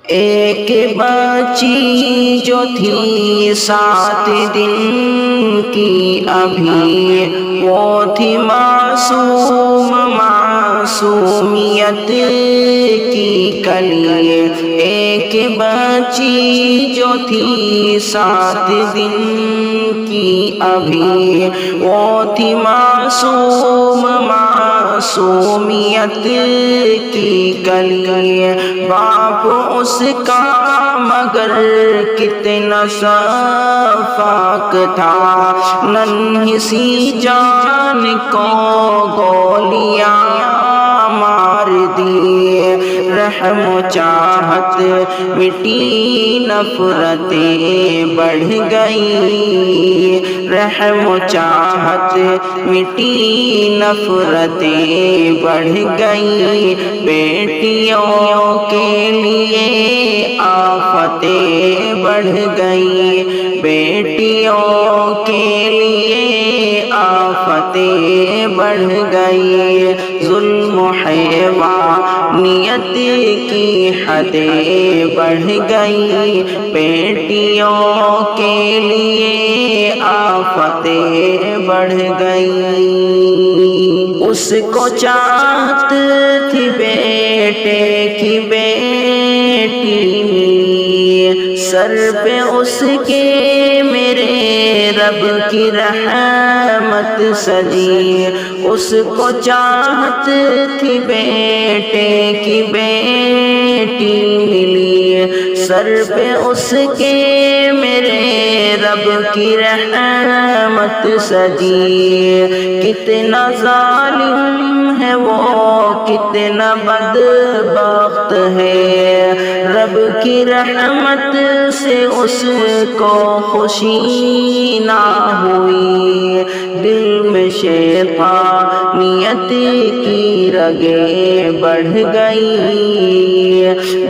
ایک بچی جو تھی 7 دن کی ابھی، وہ تھی معصوم معصومیت کی کلی۔ ایک بچی جو تھی 7 دن کی ابھی، وہ تھی معصوم معصومیت کی کلی۔ باپ اس کا مگر کتنا شفاق تھا، ننھی سی جان کو گولیاں مار دی۔ رحم و چاہت مٹی نفرتیں بڑھ گئی، رحم و چاہت مٹی نفرتیں بڑھ گئی۔ بیٹیوں کے لیے آفتیں بڑھ گئی، بیٹیوں کے لیے آفتیں بڑھ گئی۔ ظلم و حیوانیت کی حدیں بڑھ گئی، بیٹیوں کے لیے آفتیں بڑھ گئی۔ اس کو چاہت تھی بیٹے کی بیٹی ملی، سر پہ اس کے میرے رب کی رحمت سجی۔ اس کو چاہت تھی بیٹے کی بیٹی ملی، سر پہ اس کے میرے رب کی رحمت سجی۔ کتنا ظالم ہے وہ، کتنا بدبخت ہے، رب کی رحمت سے اس کو خوشی نہ ہوئی۔ دل میں شیطانیت کی رگیں بڑھ گئی،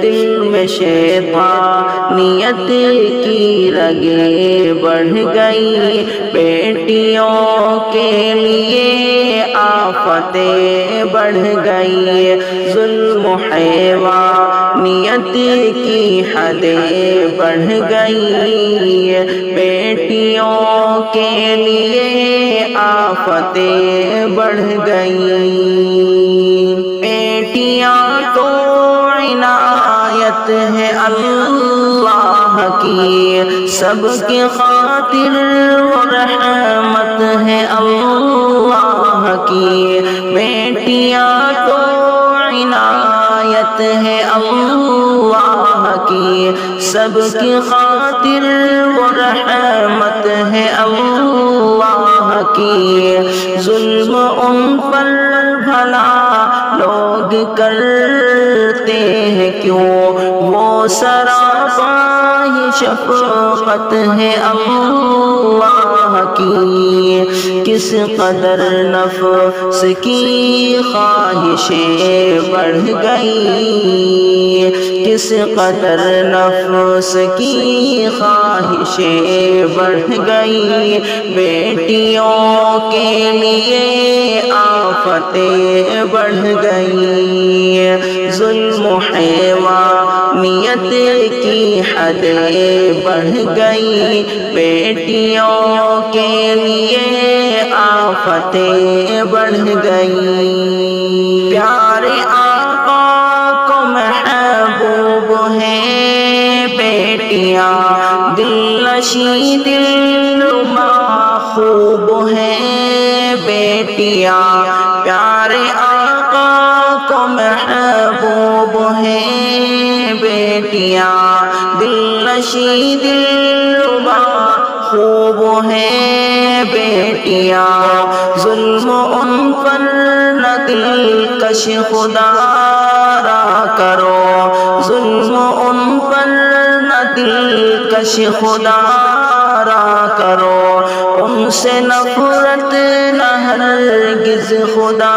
دل میں شیطانیت کی رگیں بڑھ گئی۔ بیٹیوں کے لیے آفتیں بڑھ گئی، ظلم و حیوانیت کی حدیں بڑھ گئی۔ بیٹیوں کے لیے آفتیں بڑھ گئی۔ بیٹیاں تو عنایت ہے اللہ کی، سب کی خاطر وہ رحمت ہے اللہ کی۔ بیٹیاں تو عنایت ہے اللہ کی، سب کی خاطر وہ رحمت ہے اللہ کی۔ ظلم ان پر بھلا لوگ کرتے ہیں کیوں، وہ سراپا ہی شفقت ہے اللہ کی۔ کس قدر نفس کی خواہشیں بڑھ گئی، کس قدر نفس کی خواہشیں بڑھ گئی۔ بیٹیوں کے لیے آفتیں بڑھ گئی، ظلم و حیوانیت کی حدیں بڑھ گئی۔ بیٹیوں کے لیے آفتیں بڑھ گئی۔ پیارے آقا کو محبوب ہیں بیٹیاں، دل نشیں دلربا خوب ہیں بیٹیاں۔ پیارے آقا کو محبوب ہیں بیٹیاں، دل نشیں دلربا خوب ہیں بیٹیاں۔ ظلم ان پر نہ دلکش خدا را کرو، ظلم ان پر نہ دلکش خدا را کرو۔ ان سے نفرت نہ ہرگز خدا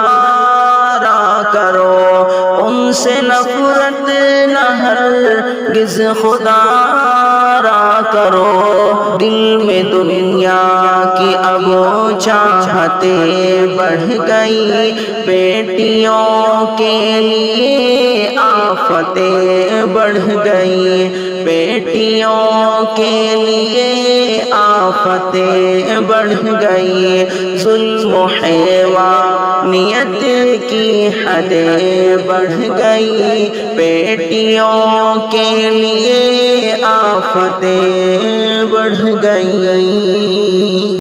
را کرو، ان سے نفرت نہ ہرگز خدا را کرو۔ دل میں دنیا کی اب چاہتیں بڑھ گئی، بیٹیوں کے لیے آفتیں بڑھ گئی، بیٹیوں کے لیے آفتیں بڑھ گئی، ظلم و حیوانیت کی حدیں بڑھ گئی، بیٹیوں کے لیے آفتیں بڑھ گئی۔